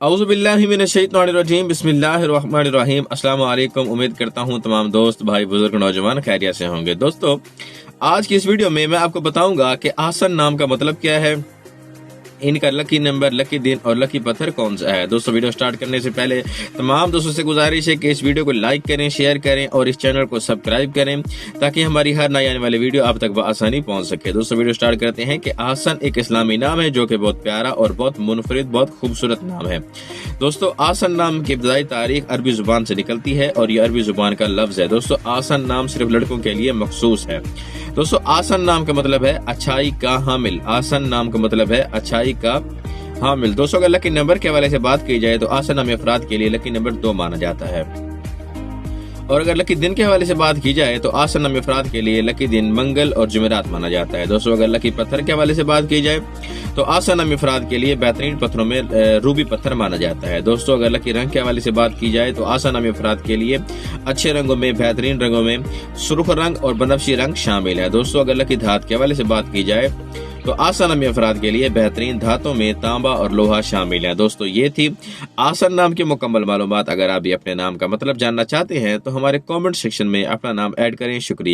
औज़ुबिल्लाहिमिनश्शैतानिर्रजीम बिस्मिल्लाहिर्रहमानिर्रहीम। अस्सलाम वालेकुम। उम्मीद करता हूँ तमाम दोस्त भाई बुजुर्ग नौजवान खैरियत से होंगे। दोस्तों, आज की इस वीडियो में मैं आपको बताऊंगा कि आसन नाम का मतलब क्या है, इनका लकी नंबर, लकी दिन और लकी पत्थर कौन सा है। दोस्तों, वीडियो स्टार्ट करने से पहले तमाम दोस्तों से गुजारिश है कि इस वीडियो को लाइक करें, शेयर करें और इस चैनल को सब्सक्राइब करें ताकि हमारी हर नई आने वाली वीडियो आप तक बआसानी पहुंच सके। दोस्तों, वीडियो स्टार्ट करते हैं कि आसन एक इस्लामी नाम है जो कि बहुत प्यारा और बहुत मुनफरिद, बहुत खूबसूरत नाम है। दोस्तों, आसन नाम की इब्तदाई तारीख अरबी जुबान से निकलती है और ये अरबी जुबान का लफ्ज है। दोस्तों, आसन नाम सिर्फ लड़कों के लिए मखसूस है। दोस्तों, आसन नाम का मतलब है अच्छाई का हामिल। आसन नाम का मतलब है अच्छाई का हामिल। दोस्तों, अगर लकी नंबर के हवाले से बात की जाए तो आसन नामी अफराद के लिए लकी नंबर 2 माना जाता है। और अगर लकी दिन के हवाले से बात की जाए तो आसन नामी अफराद के लिए लकी दिन मंगल और जुमेरात माना जाता है। दोस्तों, अगर लकी पत्थर के हवाले से बात की जाए तो आसन नामी अफराद के लिए बेहतरीन पत्थरों में रूबी पत्थर माना जाता है। दोस्तों, अगर लकी रंग के हवाले से बात की जाए तो आसन नामी अफराद के लिए अच्छे रंगों में, बेहतरीन रंगों में सुर्ख रंग और बनफशी रंग शामिल है। दोस्तों, अगर लकी धात के हवाले से बात की जाए तो आसन नामी अफराद के लिए बेहतरीन धातों में तांबा और लोहा शामिल है। दोस्तों, ये थी आसन नाम की मुकम्मल मालूमात। अगर आप भी अपने नाम का मतलब जानना चाहते हैं तो हमारे कमेंट सेक्शन में अपना नाम ऐड करें। शुक्रिया।